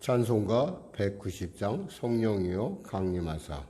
찬송가 190장 성령이여 강림하사.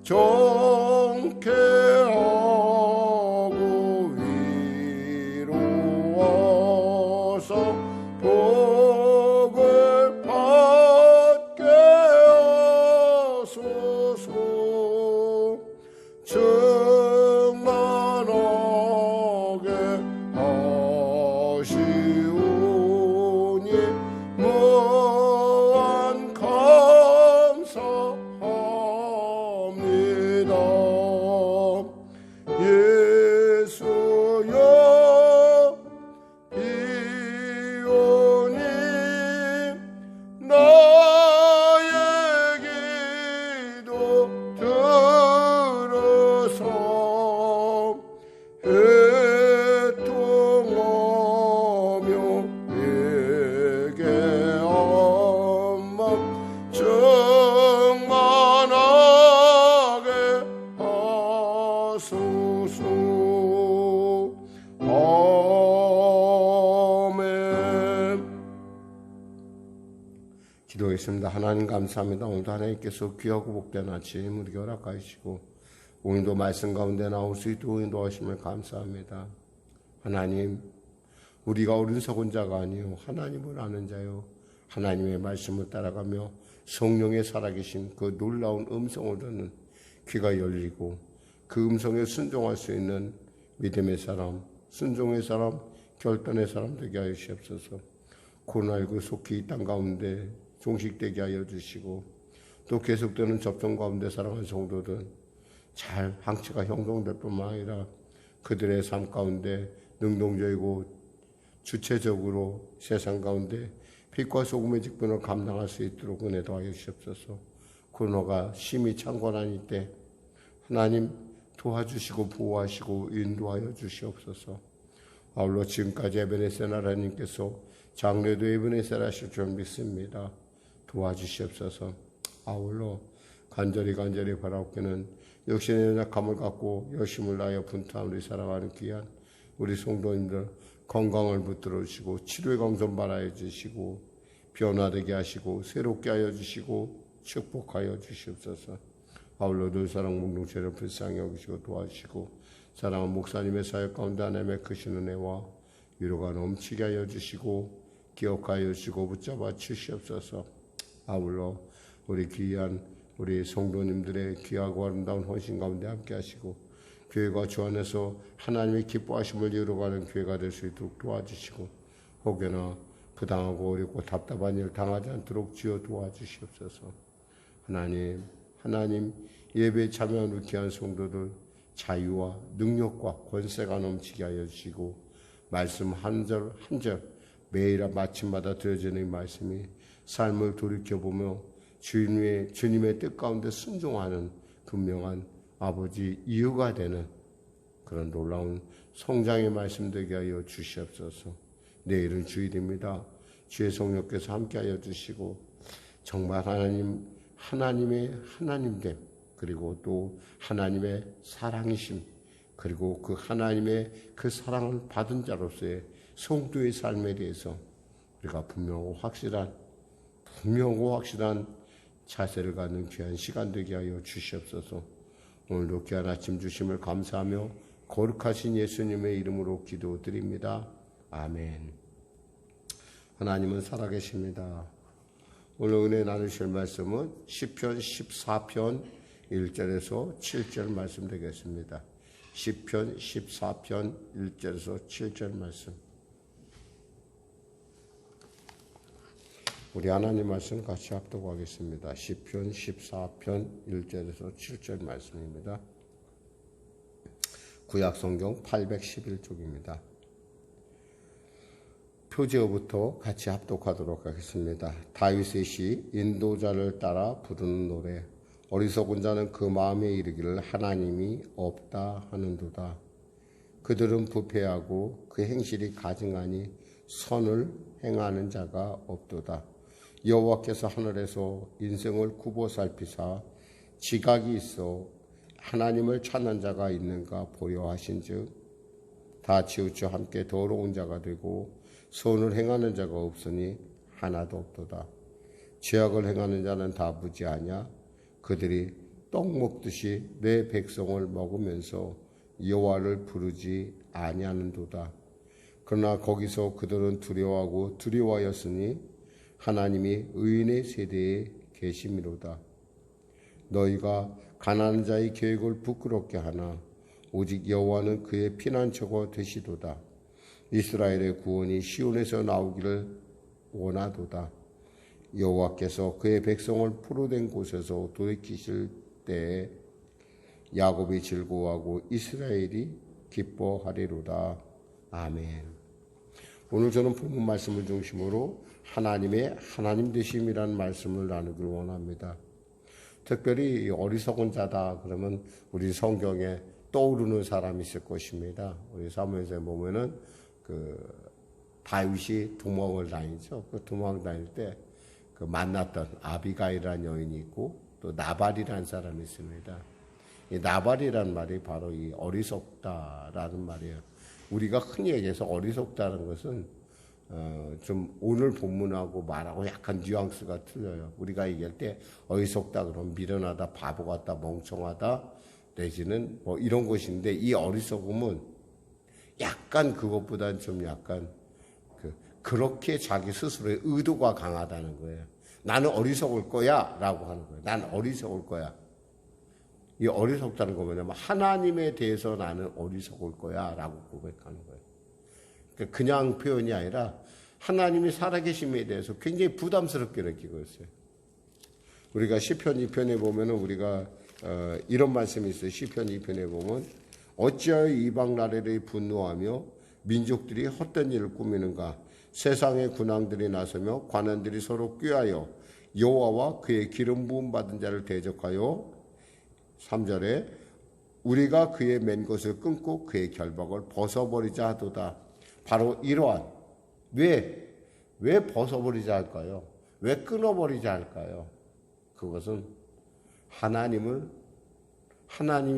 정케 하고 위로와서 복을 받게 하소서. 충만하게 하시오니 무한 감사합니다. 예수여 비오니 나의 기도 들으사 애통하며 회개한 맘 충만하게 하소서. 아멘. 기도하겠습니다. 하나님 감사합니다. 오늘도 하나님께서 귀하고 복된 아침 우리에게 허락하시고 오늘도 말씀 가운데 나올 수 있도록 인도하심을 감사합니다. 하나님, 우리가 어리석은 자가 아니요 하나님을 아는 자요 하나님의 말씀을 따라가며 성령의 살아계신 그 놀라운 음성을 듣는 귀가 열리고 그 음성에 순종할 수 있는 믿음의 사람, 순종의 사람, 결단의 사람 되게 하여 주시옵소서. 코로나19 속히 이 땅 가운데 종식되게 하여 주시고 또 계속되는 접종 가운데 사랑하는 성도들 잘 항체가 형성될 뿐만 아니라 그들의 삶 가운데 능동적이고 주체적으로 세상 가운데 빛과 소금의 직분을 감당할 수 있도록 은혜 더하여 주시옵소서. 코로나가 심히 창궐한 이때 하나님 도와주시고 보호하시고 인도하여 주시옵소서. 아울러 지금까지 에베네셀 나라님께서 장래도 에베네셀 하실 줄 믿습니다. 도와주시옵소서. 아울러 간절히 바라옵기는 역신의 연약함을 갖고 열심을 다하여 분투한 우리 살아가는 귀한 우리 성도님들 건강을 붙들어 주시고 치료의 강선 발하여 주시고 변화되게 하시고 새롭게 하여 주시고 축복하여 주시옵소서. 아울러 늘 사랑 공동체를 불쌍히 여기시고 도와주시고 사랑하는 목사님의 사역 가운데 하나님의 크신 은혜와 위로가 넘치게 하여 주시고 기억하여 주시고 붙잡아 주시옵소서. 아울러 우리 귀한 우리 성도님들의 귀하고 아름다운 헌신 가운데 함께 하시고 교회가 주 안에서 하나님의 기뻐하심을 이루어가는 교회가 될 수 있도록 도와주시고 혹여나 부당하고 어렵고 답답한 일 당하지 않도록 주여 도와주시옵소서. 하나님 예배에 참여한 우리 귀한 성도들 자유와 능력과 권세가 넘치게 하여 주시고 말씀 한 절 한 절 매일 마침마다 드려지는 이 말씀이 삶을 돌이켜보며 주님의 뜻 가운데 순종하는 분명한 아버지 이유가 되는 그런 놀라운 성장의 말씀 되게 하여 주시옵소서. 내일은 주일입니다. 주의 성령께서 함께하여 주시고 정말 하나님의 하나님됨 그리고 또 하나님의 사랑이심 그리고 그 하나님의 그 사랑을 받은 자로서의 성도의 삶에 대해서 우리가 분명하고 확실한 자세를 갖는 귀한 시간 되게 하여 주시옵소서. 오늘도 귀한 아침 주심을 감사하며 거룩하신 예수님의 이름으로 기도드립니다. 아멘. 하나님은 살아계십니다. 오늘 은혜 나누실 말씀은 시편 14편 1절에서 7절 말씀 되겠습니다. 시편 14편 1절에서 7절 말씀. 우리 하나님 말씀 같이 합독하겠습니다. 시편 14편 1절에서 7절 말씀입니다. 구약성경 811쪽입니다. 표제어부터 같이 합독하도록 하겠습니다. 다윗의 시 인도자를 따라 부르는 노래. 어리석은 자는 그 마음에 이르기를 하나님이 없다 하는도다. 그들은 부패하고 그 행실이 가증하니 선을 행하는 자가 없도다. 여호와께서 하늘에서 인생을 굽어 살피사 지각이 있어 하나님을 찾는 자가 있는가 보려 하신즉 다 치우쳐 함께 더러운 자가 되고 선을 행하는 자가 없으니 하나도 없도다. 죄악을 행하는 자는 다 무지하냐? 그들이 떡 먹듯이 내 백성을 먹으면서 여호와를 부르지 아니하는도다. 그러나 거기서 그들은 두려워하고 두려워하였으니 하나님이 의인의 세대에 계심이로다. 너희가 가난한 자의 계획을 부끄럽게 하나 오직 여호와는 그의 피난처가 되시도다. 이스라엘의 구원이 시온에서 나오기를 원하도다. 여호와께서 그의 백성을 포로된 곳에서 돌이키실 때에 야곱이 즐거워하고 이스라엘이 기뻐하리로다. 아멘. 오늘 저는 본문 말씀을 중심으로 하나님의 하나님 되심이라는 말씀을 나누길 원합니다. 특별히 어리석은 자다 그러면 우리 성경에 떠오르는 사람이 있을 것입니다. 우리 사무엘서에 보면은 다윗이 도망을 다니죠. 그 도망 다닐 때 그 만났던 아비가일이라는 여인이 있고 또 나발이라는 사람이 있습니다. 이 나발이라는 말이 바로 이 어리석다라는 말이에요. 우리가 흔히 얘기해서 어리석다는 것은 좀 오늘 본문하고 말하고 약간 뉘앙스가 틀려요. 우리가 얘기할 때 어리석다 그러면 미련하다, 바보 같다, 멍청하다 내지는 뭐 이런 것인데 이 어리석음은 약간 그것보다는 좀 약간 그렇게 자기 스스로의 의도가 강하다는 거예요. 나는 어리석을 거야 라고 하는 거예요. 난 어리석을 거야. 이 어리석다는 거 뭐냐면 하나님에 대해서 나는 어리석을 거야 라고 고백하는 거예요. 그러니까 그냥 표현이 아니라 하나님이 살아계심에 대해서 굉장히 부담스럽게 느끼고 있어요. 우리가 시편 2편에 보면은 우리가 이런 말씀이 있어요. 시편 2편에 보면 어찌하여 이방 나라들이 분노하며 민족들이 헛된 일을 꾸미는가. 세상의 군왕들이 나서며 관원들이 서로 꾀하여 여호와와 그의 기름 부음 받은 자를 대적하여 3절에 우리가 그의 맨 것을 끊고 그의 결박을 벗어버리자 하도다. 바로 이러한 왜 벗어버리자 할까요? 왜 끊어버리자 할까요? 그것은 하나님이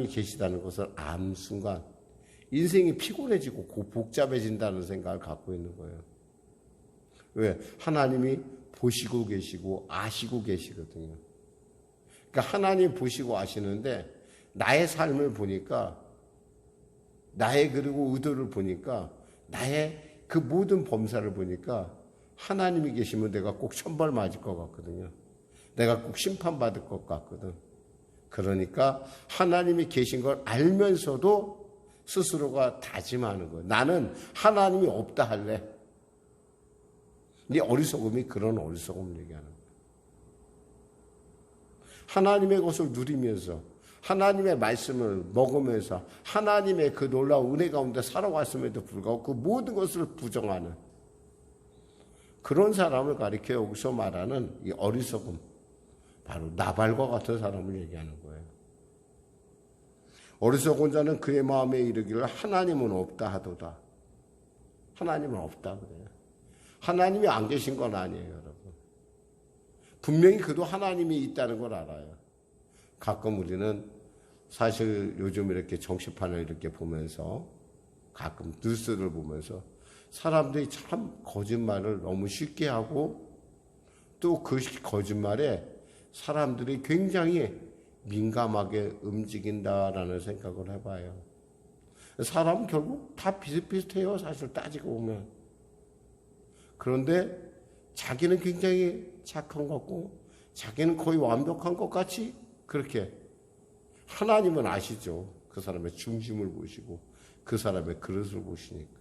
계시다는 것을 아는 순간 인생이 피곤해지고 복잡해진다는 생각을 갖고 있는 거예요. 왜? 하나님이 보시고 계시고 아시고 계시거든요. 그러니까 하나님 보시고 아시는데 나의 삶을 보니까 나의 그리고 의도를 보니까 나의 그 모든 범사를 보니까 하나님이 계시면 내가 꼭 천벌 맞을 것 같거든요. 내가 꼭 심판받을 것 같거든. 그러니까 하나님이 계신 걸 알면서도 스스로가 다짐하는 거예요. 나는 하나님이 없다 할래. 네 어리석음이 그런 어리석음을 얘기하는 거예요. 하나님의 것을 누리면서 하나님의 말씀을 먹으면서 하나님의 그 놀라운 은혜 가운데 살아왔음에도 불구하고 그 모든 것을 부정하는 그런 사람을 가리켜 여기서 말하는 이 어리석음, 바로 나발과 같은 사람을 얘기하는 거예요. 어리석은 자는 그의 마음에 이르기를 하나님은 없다 하도다. 하나님은 없다 그래요. 하나님이 안 계신 건 아니에요, 여러분. 분명히 그도 하나님이 있다는 걸 알아요. 가끔 우리는 사실 요즘 이렇게 정치판을 이렇게 보면서 가끔 뉴스를 보면서 사람들이 참 거짓말을 너무 쉽게 하고 또 그 거짓말에 사람들이 굉장히 민감하게 움직인다라는 생각을 해봐요. 사람은 결국 다 비슷비슷해요, 사실 따지고 보면. 그런데 자기는 굉장히 착한 것 같고 자기는 거의 완벽한 것 같이 그렇게. 하나님은 아시죠. 그 사람의 중심을 보시고 그 사람의 그릇을 보시니까.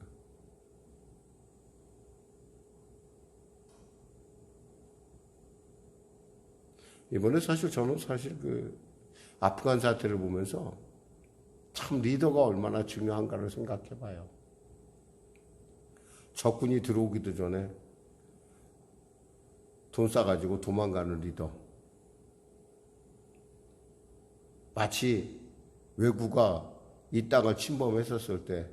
이번에 저는 그 아프간 사태를 보면서 참 리더가 얼마나 중요한가를 생각해 봐요. 적군이 들어오기도 전에 돈 싸가지고 도망가는 리더. 마치 외구가 이 땅을 침범했었을 때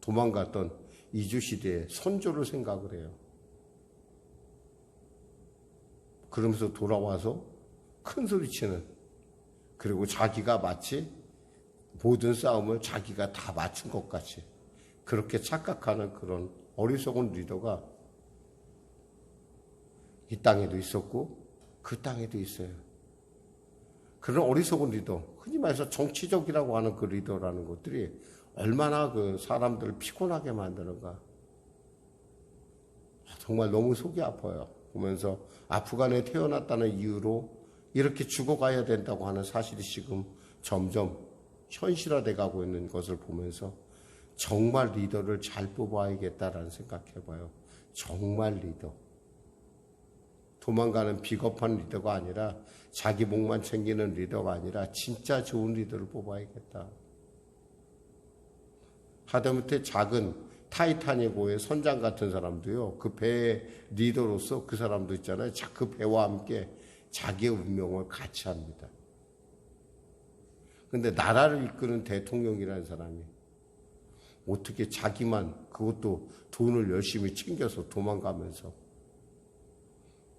도망갔던 이주시대의 선조를 생각을 해요. 그러면서 돌아와서 큰 소리치는, 그리고 자기가 마치 모든 싸움을 자기가 다 맞춘 것 같이 그렇게 착각하는 그런 어리석은 리더가 이 땅에도 있었고 그 땅에도 있어요. 그런 어리석은 리더, 흔히 말해서 정치적이라고 하는 그 리더라는 것들이 얼마나 그 사람들을 피곤하게 만드는가. 정말 너무 속이 아파요. 보면서 아프간에 태어났다는 이유로 이렇게 죽어가야 된다고 하는 사실이 지금 점점 현실화돼 가고 있는 것을 보면서 정말 리더를 잘 뽑아야겠다라는 생각해봐요. 정말 리더. 도망가는 비겁한 리더가 아니라 자기 목만 챙기는 리더가 아니라 진짜 좋은 리더를 뽑아야겠다. 하다못해 작은 타이타닉호의 선장 같은 사람도요, 그 배의 리더로서 그 사람도 있잖아요. 그 배와 함께 자기의 운명을 같이 합니다. 근데 나라를 이끄는 대통령이라는 사람이 어떻게 자기만, 그것도 돈을 열심히 챙겨서 도망가면서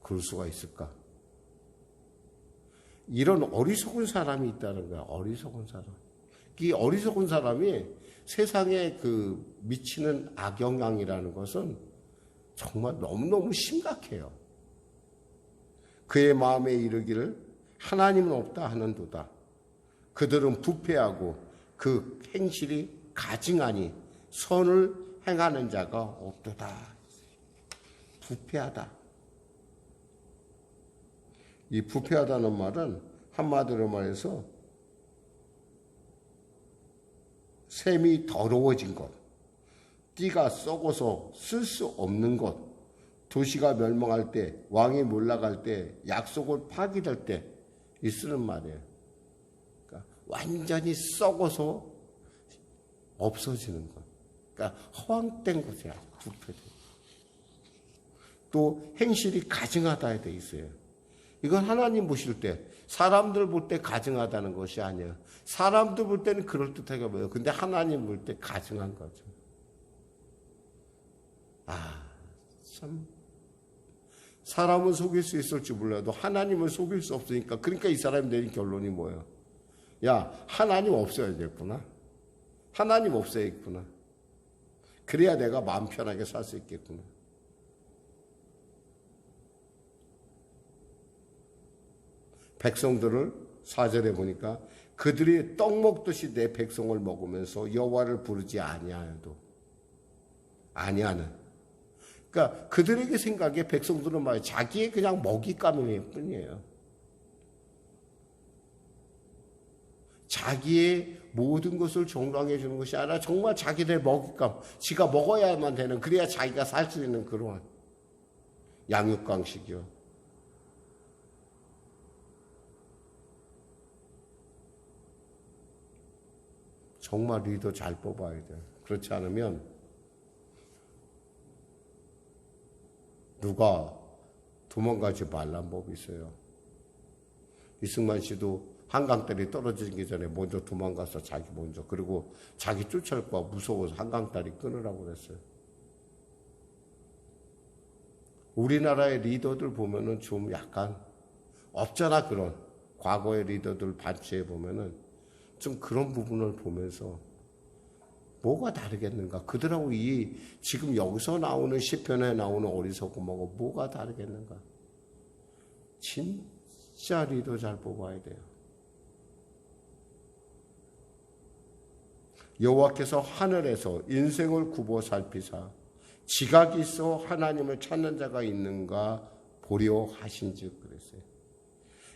그럴 수가 있을까? 이런 어리석은 사람이 있다는 거야. 어리석은 사람. 이 어리석은 사람이 세상에 그 미치는 악영향이라는 것은 정말 너무너무 심각해요. 그의 마음에 이르기를 하나님은 없다 하는도다. 그들은 부패하고 그 행실이 가증하니 선을 행하는 자가 없도다. 부패하다. 이 부패하다는 말은 한마디로 말해서 샘이 더러워진 것, 띠가 썩어서 쓸 수 없는 것, 도시가 멸망할 때, 왕이 몰락할 때, 약속을 파기될 때 이 쓰는 말이에요. 그러니까 완전히 썩어서 없어지는 것. 그러니까 허황된 것이야. 부패돼. 또 행실이 가증하다에 돼 있어요. 이건 하나님 보실 때 사람들 볼 때 가증하다는 것이 아니에요. 사람들 볼 때는 그럴듯하게 보여요. 근데 하나님 볼 때 가증한 거죠. 참 사람은 속일 수 있을지 몰라도 하나님은 속일 수 없으니까. 그러니까 이 사람이 내린 결론이 뭐예요? 야, 하나님 없어야겠구나. 하나님 없어야겠구나. 그래야 내가 마음 편하게 살 수 있겠구나. 백성들을 4절에 보니까 그들이 떡 먹듯이 내 백성을 먹으면서 여호와를 부르지 아니하여도 아니하는. 그러니까 그들에게 생각에 백성들은 말이에요. 자기의 그냥 먹잇감일 뿐이에요. 자기의 모든 것을 종랑해 주는 것이 아니라 정말 자기들의 먹잇감, 지가 먹어야만 되는, 그래야 자기가 살 수 있는 그러한 양육강식이요. 정말 리더 잘 뽑아야 돼요. 그렇지 않으면 누가 도망가지 말란 법이 있어요. 이승만 씨도 한강다리 떨어지기 전에 먼저 도망가서 자기 먼저, 그리고 자기 쫓아올까 무서워서 한강다리 끊으라고 그랬어요. 우리나라의 리더들 보면은 좀 약간 없잖아. 그런 과거의 리더들 반치해 보면은 좀 그런 부분을 보면서 뭐가 다르겠는가? 그들하고 이 지금 여기서 나오는 시편에 나오는 어리석음하고 뭐가 다르겠는가? 진짜 리더 잘 뽑아야 돼요. 여호와께서 하늘에서 인생을 굽어 살피사 지각이 있어 하나님을 찾는 자가 있는가 보려 하신즉 그랬어요.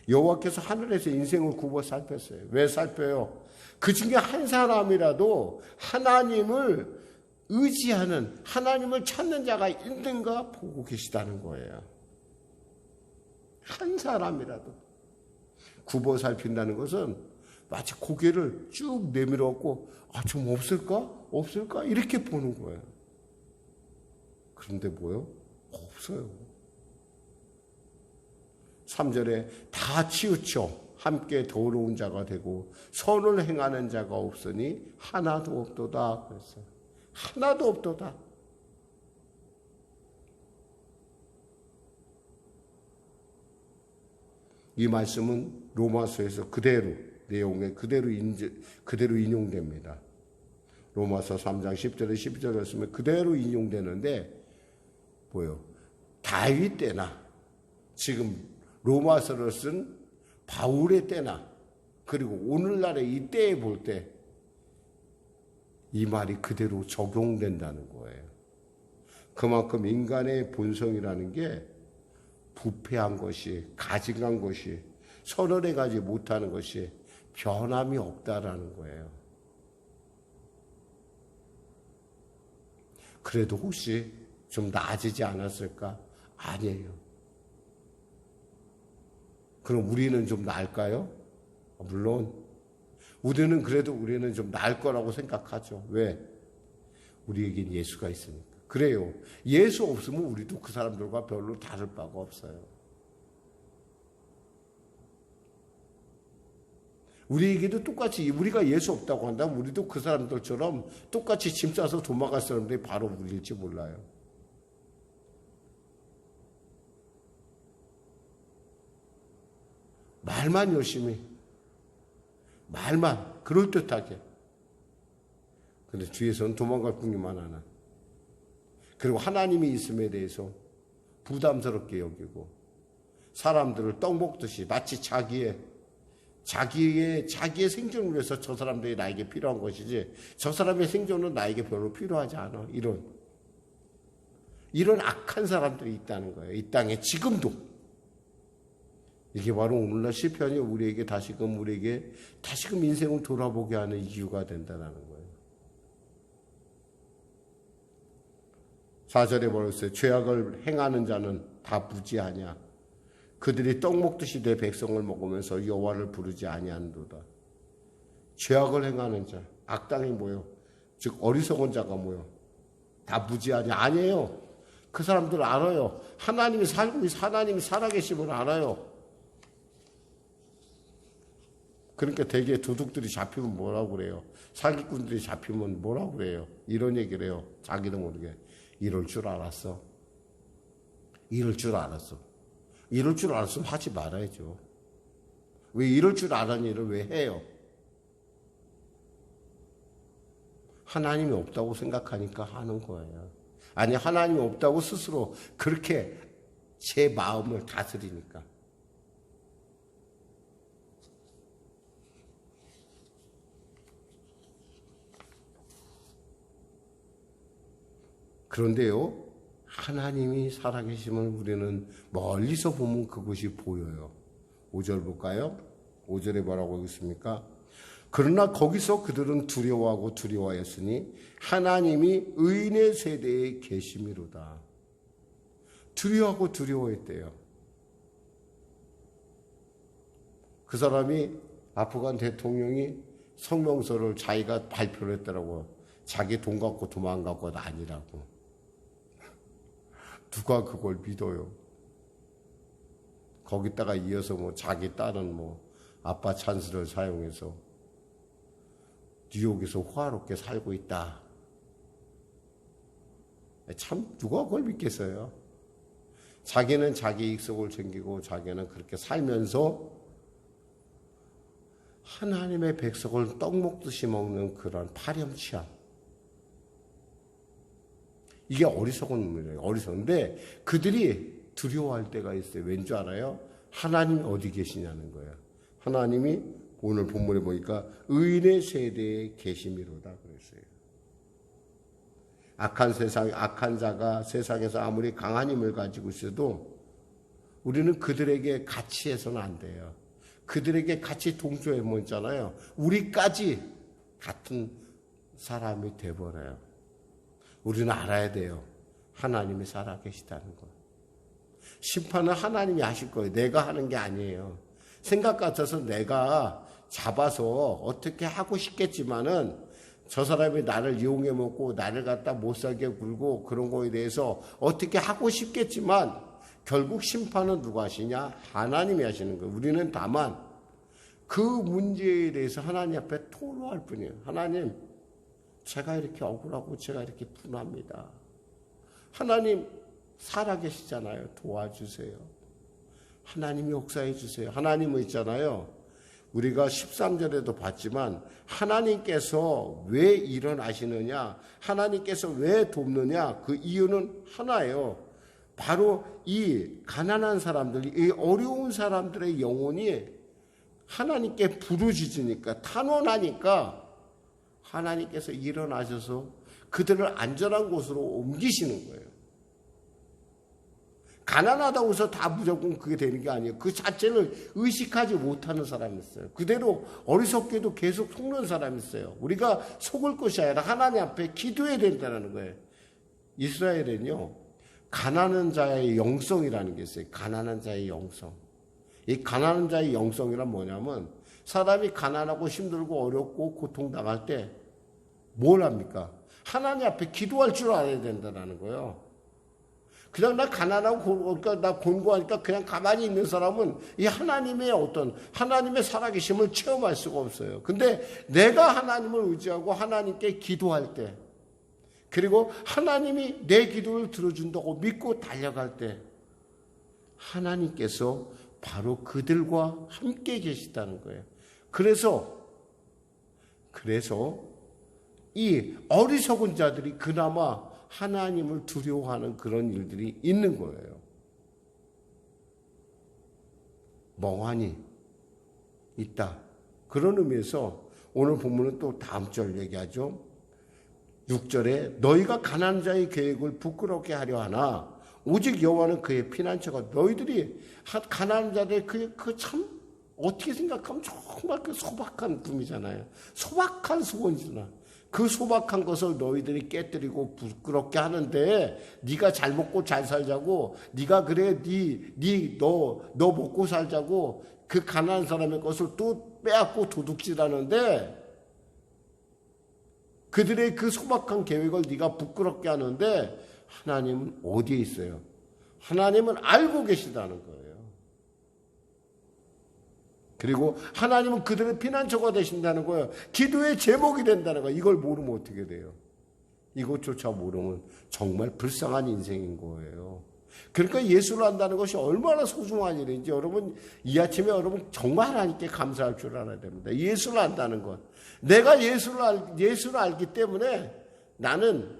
여호와께서 하늘에서 인생을 굽어 살폈어요. 왜 살펴요? 그 중에 한 사람이라도 하나님을 의지하는, 하나님을 찾는 자가 있는가 보고 계시다는 거예요. 한 사람이라도. 굽어 살핀다는 것은 마치 고개를 쭉 내밀어갖고 좀 없을까? 이렇게 보는 거예요. 그런데 뭐요? 없어요. 3절에 다 치우쳐 함께 더러운 자가 되고 선을 행하는 자가 없으니 하나도 없도다 그랬어요. 하나도 없도다. 이 말씀은 로마서에서 그대로 내용에 그대로 인용됩니다. 로마서 3장 10절에 12절 말씀에 그대로 인용되는데 뭐요? 다윗 때나 지금 로마서를 쓴 바울의 때나 그리고 오늘날의 이 때에 볼 때 이 말이 그대로 적용된다는 거예요. 그만큼 인간의 본성이라는 게 부패한 것이, 가증한 것이, 선언해 가지 못하는 것이 변함이 없다라는 거예요. 그래도 혹시 좀 나아지지 않았을까? 아니에요. 그럼 우리는 좀 나을까요? 물론 우리는 좀 나을 거라고 생각하죠. 왜? 우리에겐 예수가 있으니까. 그래요. 예수 없으면 우리도 그 사람들과 별로 다를 바가 없어요. 우리에게도 똑같이, 우리가 예수 없다고 한다면 우리도 그 사람들처럼 똑같이 짐 싸서 도망갈 사람들이 바로 우리일지 몰라요. 말만 열심히, 말만 그럴듯하게. 근데 뒤에서는 도망갈 궁리만 하나. 그리고 하나님이 있음에 대해서 부담스럽게 여기고 사람들을 떡 먹듯이 마치 자기의 생존을 위해서 저 사람들이 나에게 필요한 것이지 저 사람의 생존은 나에게 별로 필요하지 않아. 이런 이런 악한 사람들이 있다는 거예요. 이 땅에 지금도. 이게 바로 오늘날 시편이 우리에게 다시금 인생을 돌아보게 하는 이유가 된다는 거예요. 4절에 뭐랬어요? 죄악을 행하는 자는 다 무지하냐? 그들이 떡 먹듯이 내 백성을 먹으면서 여호와를 부르지 아니하는도다. 죄악을 행하는 자, 악당이 뭐요? 즉 어리석은 자가 뭐요? 다 무지하냐? 아니에요. 그 사람들 알아요. 하나님이 살아계심을 알아요. 그러니까 대개 도둑들이 잡히면 뭐라고 그래요? 사기꾼들이 잡히면 뭐라고 그래요? 이런 얘기를 해요. 자기도 모르게. 이럴 줄 알았어. 이럴 줄 알았어. 이럴 줄 알았으면 하지 말아야죠. 왜 이럴 줄 아는 일을 왜 해요? 하나님이 없다고 생각하니까 하는 거예요. 아니, 하나님이 없다고 스스로 그렇게 제 마음을 다스리니까. 그런데요, 하나님이 살아계심을 우리는 멀리서 보면 그것이 보여요. 5절 볼까요? 5절에 뭐라고 있습니까? 그러나 거기서 그들은 두려워하고 두려워하였으니 하나님이 의인의 세대에 계심이로다. 두려워하고 두려워했대요. 그 사람이 아프간 대통령이 성명서를 자기가 발표를 했더라고요. 자기 돈 갖고 도망갈 것 아니라고. 누가 그걸 믿어요? 거기다가 이어서 자기 딸은 아빠 찬스를 사용해서 뉴욕에서 호화롭게 살고 있다. 참 누가 그걸 믿겠어요? 자기는 자기 익속을 챙기고 자기는 그렇게 살면서 하나님의 백성을 떡 먹듯이 먹는 그런 파렴치함. 이게 어리석은 놈이에요. 어리석은데 그들이 두려워할 때가 있어요. 왠 줄 알아요? 하나님이 어디 계시냐는 거예요. 하나님이 오늘 본문에 보니까 의인의 세대에 계심이로다 그랬어요. 악한 자가 세상에서 아무리 강한 힘을 가지고 있어도 우리는 그들에게 같이 해서는 안 돼요. 그들에게 같이 동조하면 있잖아요. 우리까지 같은 사람이 돼버려요. 우리는 알아야 돼요. 하나님이 살아계시다는 거. 심판은 하나님이 하실 거예요. 내가 하는 게 아니에요. 생각 같아서 내가 잡아서 어떻게 하고 싶겠지만은 저 사람이 나를 이용해 먹고 나를 갖다 못 살게 굴고 그런 거에 대해서 어떻게 하고 싶겠지만 결국 심판은 누가 하시냐? 하나님이 하시는 거예요. 우리는 다만 그 문제에 대해서 하나님 앞에 토로할 뿐이에요. 하나님, 제가 이렇게 억울하고 제가 이렇게 분합니다. 하나님 살아계시잖아요. 도와주세요. 하나님이 역사해 주세요. 하나님은 있잖아요. 우리가 13절에도 봤지만 하나님께서 왜 일어나시느냐, 하나님께서 왜 돕느냐, 그 이유는 하나예요. 바로 이 가난한 사람들, 이 어려운 사람들의 영혼이 하나님께 부르짖으니까, 탄원하니까 하나님께서 일어나셔서 그들을 안전한 곳으로 옮기시는 거예요. 가난하다고 해서 다 무조건 그게 되는 게 아니에요. 그 자체를 의식하지 못하는 사람이 있어요. 그대로 어리석게도 계속 속는 사람이 있어요. 우리가 속을 것이 아니라 하나님 앞에 기도해야 된다는 거예요. 이스라엘은요, 가난한 자의 영성이라는 게 있어요. 가난한 자의 영성. 이 가난한 자의 영성이란 뭐냐면 사람이 가난하고 힘들고 어렵고 고통당할 때 뭘 합니까? 하나님 앞에 기도할 줄 알아야 된다는 거예요. 그냥 나 가난하고 그러니까 나 곤고하니까 그냥 가만히 있는 사람은 이 하나님의 하나님의 살아계심을 체험할 수가 없어요. 근데 내가 하나님을 의지하고 하나님께 기도할 때, 그리고 하나님이 내 기도를 들어준다고 믿고 달려갈 때 하나님께서 바로 그들과 함께 계시다는 거예요. 그래서 이 어리석은 자들이 그나마 하나님을 두려워하는 그런 일들이 있는 거예요. 멍하니 있다. 그런 의미에서 오늘 본문은 또 다음 절 얘기하죠. 6절에 너희가 가난한 자의 계획을 부끄럽게 하려 하나 오직 여호와는 그의 피난처가 너희들이 가난한 자들 그 참 어떻게 생각하면 정말 그 소박한 꿈이잖아요. 소박한 소원이잖아. 그 소박한 것을 너희들이 깨뜨리고 부끄럽게 하는데 네가 잘 먹고 잘 살자고 네가 그래 너 먹고 살자고 그 가난한 사람의 것을 또 빼앗고 도둑질하는데 그들의 그 소박한 계획을 네가 부끄럽게 하는데 하나님은 어디에 있어요? 하나님은 알고 계시다는 거예요. 그리고 하나님은 그들의 피난처가 되신다는 거예요. 기도의 제목이 된다는 거예요. 이걸 모르면 어떻게 돼요? 이것조차 모르면 정말 불쌍한 인생인 거예요. 그러니까 예수를 안다는 것이 얼마나 소중한 일인지 여러분 이 아침에 여러분 정말 하나님께 감사할 줄 알아야 됩니다. 예수를 안다는 것. 내가 예수를 알기 때문에 나는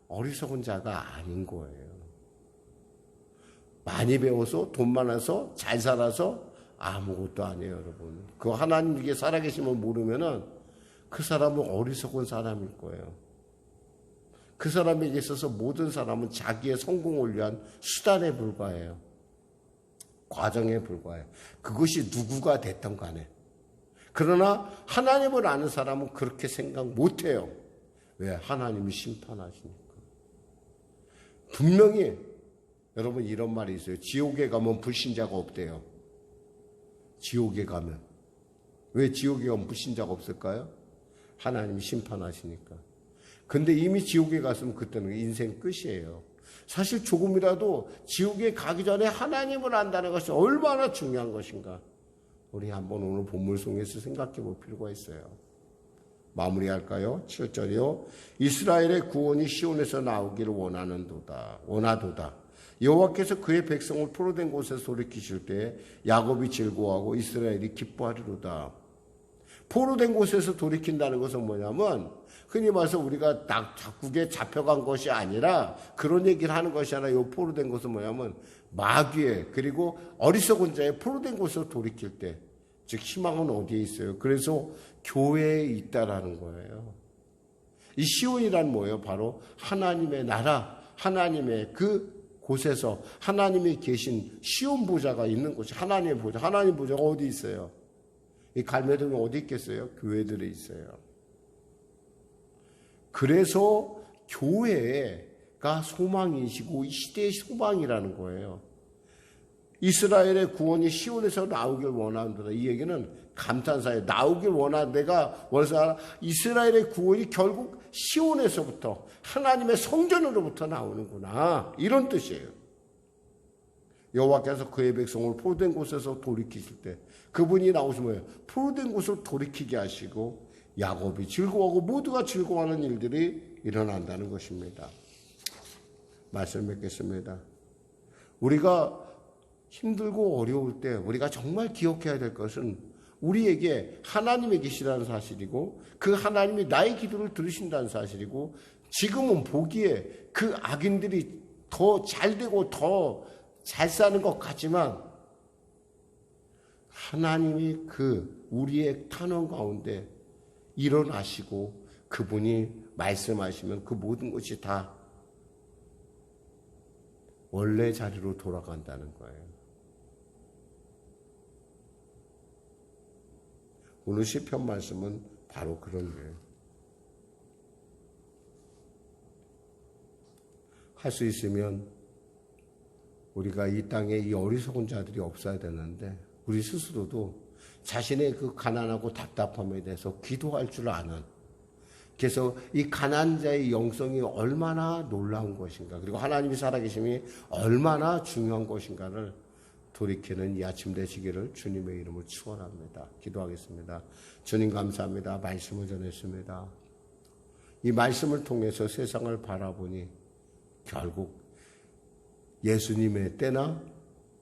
어리석은 자가 아닌 거예요. 많이 배워서 돈 많아서 잘 살아서 아무것도 아니에요, 여러분. 그 하나님께 살아계심을 모르면은 그 사람은 어리석은 사람일 거예요. 그 사람에게 있어서 모든 사람은 자기의 성공을 위한 수단에 불과해요. 과정에 불과해요. 그것이 누구가 됐던 간에. 그러나 하나님을 아는 사람은 그렇게 생각 못해요. 왜? 하나님이 심판하시니까. 분명히 여러분 이런 말이 있어요. 지옥에 가면 불신자가 없대요. 지옥에 가면. 왜 지옥에 가면 불신자가 없을까요? 하나님이 심판하시니까. 근데 이미 지옥에 갔으면 그때는 인생 끝이에요. 사실 조금이라도 지옥에 가기 전에 하나님을 안다는 것이 얼마나 중요한 것인가. 우리 한번 오늘 본문 속에서 생각해 볼 필요가 있어요. 마무리할까요? 7절이요. 이스라엘의 구원이 시온에서 나오기를 원하도다. 여호와께서 그의 백성을 포로된 곳에서 돌이키실 때 야곱이 즐거워하고 이스라엘이 기뻐하리로다. 포로된 곳에서 돌이킨다는 것은 뭐냐면 흔히 말해서 우리가 작국에 잡혀간 것이 아니라 그런 얘기를 하는 것이 아니라 이 포로된 것은 뭐냐면 마귀의 그리고 어리석은 자의 포로된 곳에서 돌이킬 때 즉 희망은 어디에 있어요? 그래서 교회에 있다라는 거예요. 이 시온이란 뭐예요? 바로 하나님의 나라, 하나님의 그 곳에서 하나님이 계신 시온 보좌가 있는 곳이 하나님의 보좌. 하나님 보좌가 어디 있어요? 이 갈매동이 어디 있겠어요? 교회들에 있어요. 그래서 교회가 소망이시고 이 시대의 소망이라는 거예요. 이스라엘의 구원이 시온에서 나오길 원한다. 이 얘기는 감탄사예요. 나오길 원한 내가 원사 이스라엘의 구원이 결국 시온에서부터 하나님의 성전으로부터 나오는구나. 이런 뜻이에요. 여호와께서 그의 백성을 포로된 곳에서 돌이키실 때 그분이 나오시면 포로된 곳을 돌이키게 하시고 야곱이 즐거워하고 모두가 즐거워하는 일들이 일어난다는 것입니다. 말씀 맺겠습니다. 우리가 힘들고 어려울 때 우리가 정말 기억해야 될 것은 우리에게 하나님이 계시다는 사실이고 그 하나님이 나의 기도를 들으신다는 사실이고 지금은 보기에 그 악인들이 더 잘되고 더 잘 사는 것 같지만 하나님이 그 우리의 탄원 가운데 일어나시고 그분이 말씀하시면 그 모든 것이 다 원래 자리로 돌아간다는 거예요. 오늘 시편 말씀은 바로 그런 거예요. 할 수 있으면 우리가 이 땅에 이 어리석은 자들이 없어야 되는데 우리 스스로도 자신의 그 가난하고 답답함에 대해서 기도할 줄 아는 그래서 이 가난한 자의 영성이 얼마나 놀라운 것인가 그리고 하나님이 살아계심이 얼마나 중요한 것인가를 돌이키는 이 아침 되시기를 주님의 이름으로 축원합니다. 기도하겠습니다. 주님 감사합니다. 말씀을 전했습니다. 이 말씀을 통해서 세상을 바라보니 결국 예수님의 때나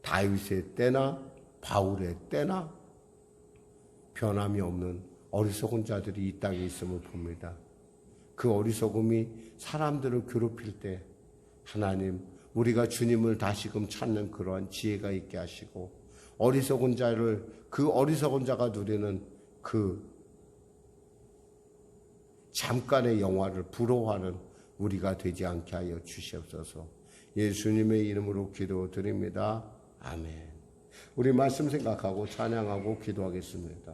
다윗의 때나 바울의 때나 변함이 없는 어리석은 자들이 이 땅에 있음을 봅니다. 그 어리석음이 사람들을 괴롭힐 때 하나님 우리가 주님을 다시금 찾는 그러한 지혜가 있게 하시고 어리석은 자를 그 어리석은 자가 누리는 그 잠깐의 영화를 부러워하는 우리가 되지 않게 하여 주시옵소서. 예수님의 이름으로 기도드립니다. 아멘. 우리 말씀 생각하고 찬양하고 기도하겠습니다.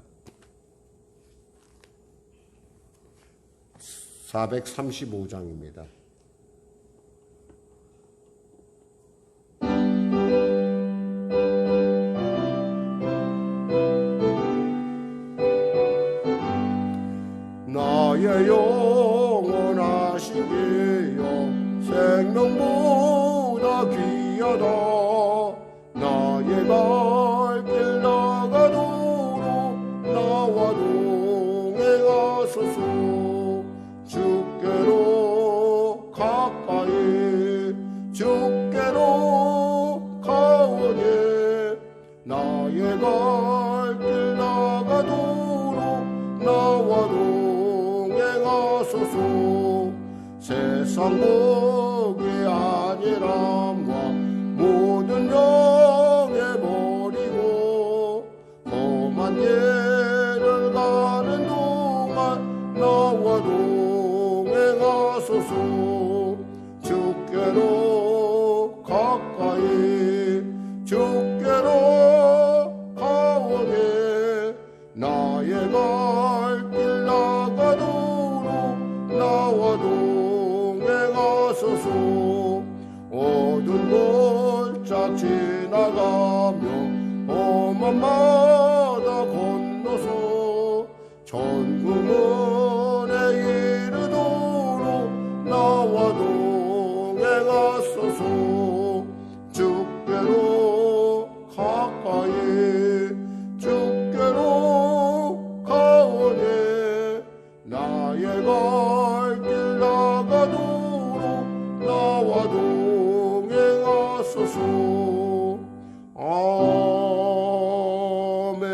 435장입니다. 나의 영원하신 기여 생명보다 귀하다. 나의 발길 나가도록 나와 동행하소서. 주께로 가까이 주께로 가오니 나의 발길 나가도록 나와 동행하소서. 세상 복이 아니람과 모든 영에 버리고 험한 길을 가는 동안 나와 동행하소서. 주께로 가까이 주께로 가오니 나의 발길 나가도록 나와 동행하소서. 어두운 골짝 지나가며 험한 바다 건너서 천국문에 이르도록 나와 동행하소서. 주께로 가까이 주께로 가오니 나의 발길 나가도록 나와 동행하소서. 아멘.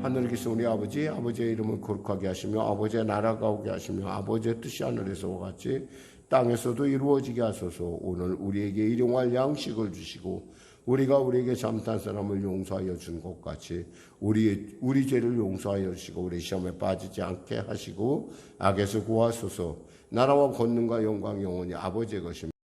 하늘에 계신 우리 아버지, 아버지의 이름을 거룩하게 하시며 아버지의 나라가 오게 하시며 아버지의 뜻이 하늘에서와 같이 땅에서도 이루어지게 하소서. 오늘 우리에게 일용할 양식을 주시고 우리가 우리에게 잘못한 사람을 용서하여 준 것 같이 우리 죄를 용서하여 주시고 우리 시험에 빠지지 않게 하시고 악에서 구하소서. 나라와 권능과 영광 영원히 아버지의 것입니다.